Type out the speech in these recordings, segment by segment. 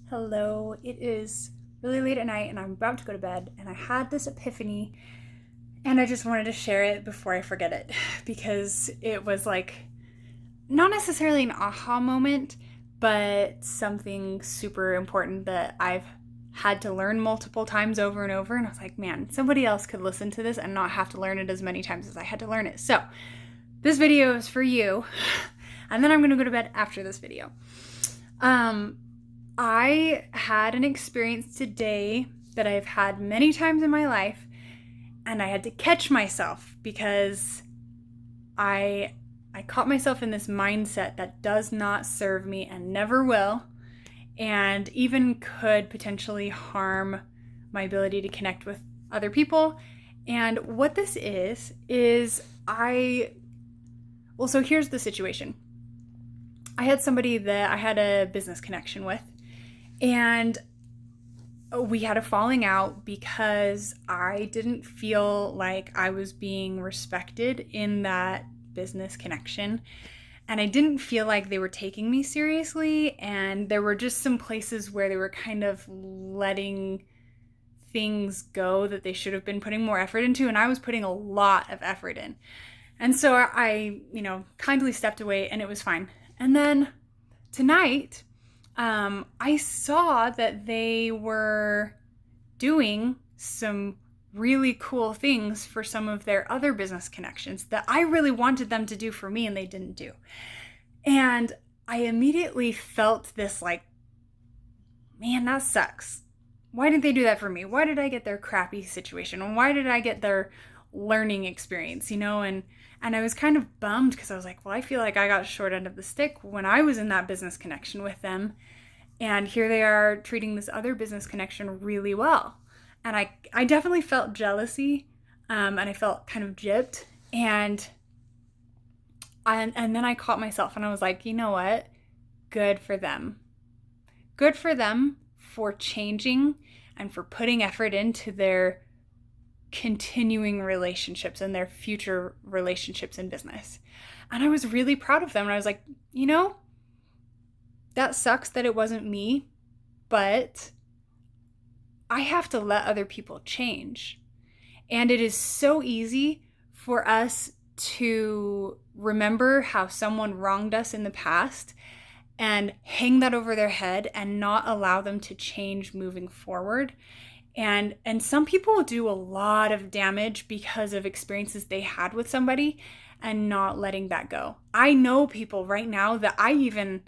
Hello, it is really late at night and I'm about to go to bed, and I had this epiphany and I just wanted to share it before I forget it because it was like not necessarily an aha moment, but something super important that I've had to learn multiple times over and over. And I was like, man, somebody else could listen to this and not have to learn it as many times as I had to learn it. So, this video is for you, and then I'm gonna go to bed after this video. I had an experience today that I've had many times in my life, and I had to catch myself because I caught myself in this mindset that does not serve me and never will, and even could potentially harm my ability to connect with other people. And what this is so here's the situation. I had somebody that I had a business connection with, and we had a falling out because I didn't feel like I was being respected in that business connection. And I didn't feel like they were taking me seriously. And there were just some places where they were kind of letting things go that they should have been putting more effort into. And I was putting a lot of effort in. And so I kindly stepped away, and it was fine. And then tonight, I saw that they were doing some really cool things for some of their other business connections that I really wanted them to do for me and they didn't do. And I immediately felt this like, man, that sucks. Why didn't they do that for me? Why did I get their crappy situation? And why did I get their learning experience, And I was kind of bummed because I was like, well, I feel like I got short end of the stick when I was in that business connection with them. And here they are treating this other business connection really well. And I definitely felt jealousy, and I felt kind of gypped. And then I caught myself and I was like, you know what? Good for them. Good for them for changing and for putting effort into their continuing relationships and their future relationships in business. And I was really proud of them. And I was like, that sucks that it wasn't me, but I have to let other people change. And it is so easy for us to remember how someone wronged us in the past and hang that over their head and not allow them to change moving forward. And some people do a lot of damage because of experiences they had with somebody and not letting that go. I know people right now that I even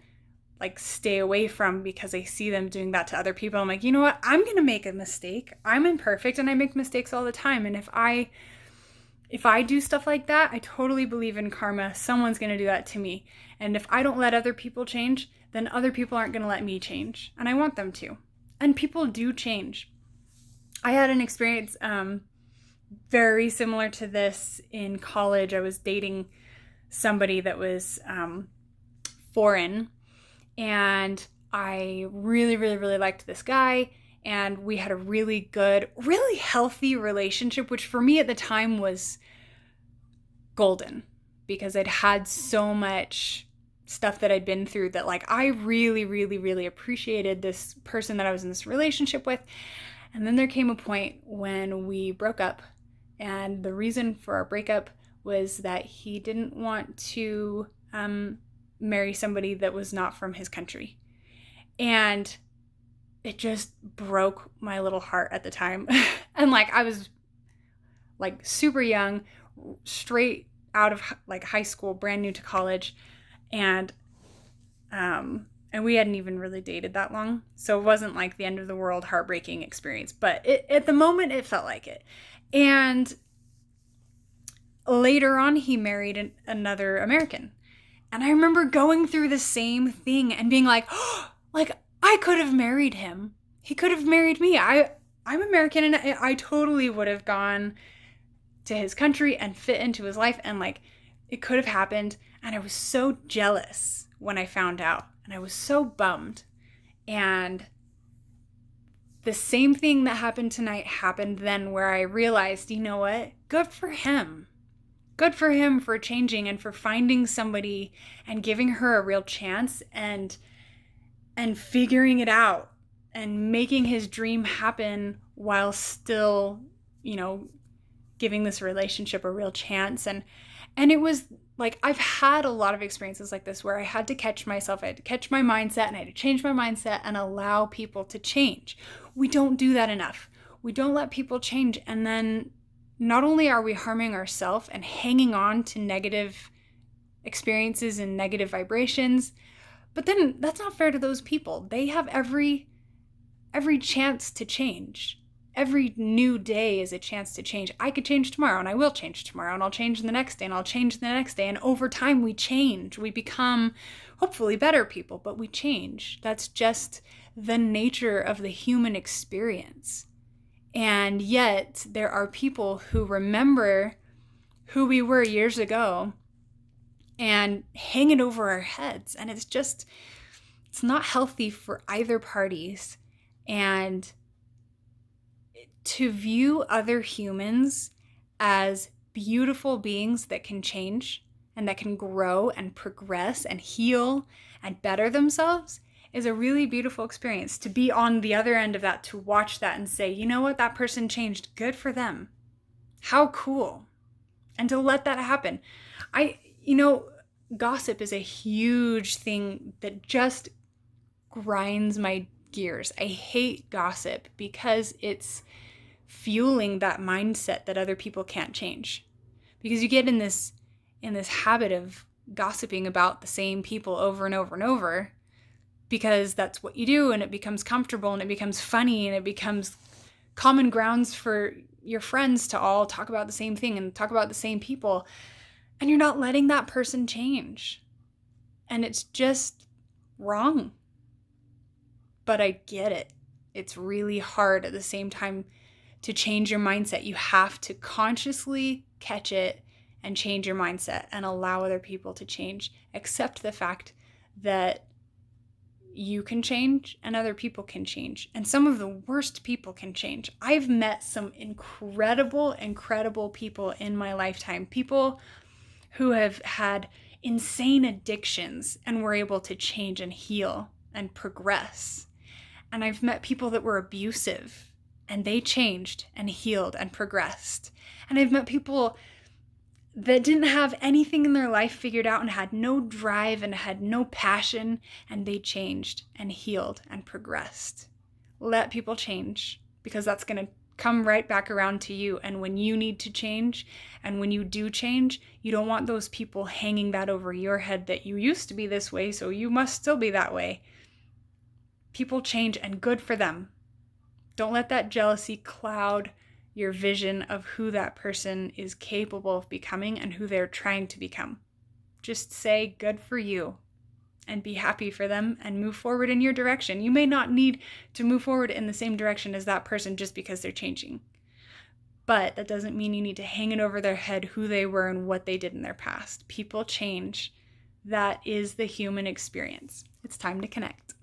stay away from because I see them doing that to other people. I'm like, you know what? I'm going to make a mistake. I'm imperfect and I make mistakes all the time. And if I do stuff like that, I totally believe in karma. Someone's going to do that to me. And if I don't let other people change, then other people aren't going to let me change. And I want them to. And people do change. I had an experience very similar to this in college. I was dating somebody that was foreign, and I really, really, really liked this guy, and we had a really good, really healthy relationship, which for me at the time was golden because I'd had so much stuff that I'd been through that I really, really, really appreciated this person that I was in this relationship with. And then there came a point when we broke up, and the reason for our breakup was that he didn't want to marry somebody that was not from his country. And it just broke my little heart at the time. And I was super young, straight out of high school, brand new to college, and we hadn't even really dated that long. So it wasn't the end of the world heartbreaking experience, but at the moment it felt like it. And later on, he married another American. And I remember going through the same thing and being like, oh, I could have married him. He could have married me. I'm American, and I totally would have gone to his country and fit into his life. And it could have happened. And I was so jealous when I found out. And I was so bummed. And the same thing that happened tonight happened then, where I realized, you know what? Good for him. Good for him for changing and for finding somebody and giving her a real chance and figuring it out making his dream happen while still, giving this relationship a real chance. And it was like, I've had a lot of experiences like this where I had to catch myself, I had to catch my mindset, and I had to change my mindset and allow people to change. We don't do that enough. We don't let people change. And then not only are we harming ourselves and hanging on to negative experiences and negative vibrations, but then that's not fair to those people. They have every chance to change. Every new day is a chance to change. I could change tomorrow, and I will change tomorrow, and I'll change the next day, and I'll change the next day. And over time, we change. We become hopefully better people, but we change. That's just the nature of the human experience. And yet, there are people who remember who we were years ago and hang it over our heads. And it's not healthy for either parties. And to view other humans as beautiful beings that can change and that can grow and progress and heal and better themselves is a really beautiful experience. To be on the other end of that, to watch that and say, you know what, that person changed, good for them. How cool. And to let that happen. Gossip is a huge thing that just grinds my gears. I hate gossip because it's fueling that mindset that other people can't change. Because you get in this habit of gossiping about the same people over and over and over, because that's what you do, and it becomes comfortable, and it becomes funny, and it becomes common grounds for your friends to all talk about the same thing and talk about the same people, and you're not letting that person change. And it's just wrong. But I get it. It's really hard at the same time to change your mindset. You have to consciously catch it and change your mindset and allow other people to change. Accept the fact that you can change and other people can change. And some of the worst people can change. I've met some incredible, incredible people in my lifetime. People who have had insane addictions and were able to change and heal and progress. And I've met people that were abusive and they changed and healed and progressed. And I've met people that didn't have anything in their life figured out and had no drive and had no passion, and they changed and healed and progressed. Let people change, because that's going to come right back around to you. And when you need to change, and when you do change, you don't want those people hanging that over your head that you used to be this way, so you must still be that way. People change, and good for them. Don't let that jealousy cloud your vision of who that person is capable of becoming and who they're trying to become. Just say good for you and be happy for them and move forward in your direction. You may not need to move forward in the same direction as that person just because they're changing. But that doesn't mean you need to hang it over their head who they were and what they did in their past. People change. That is the human experience. It's time to connect.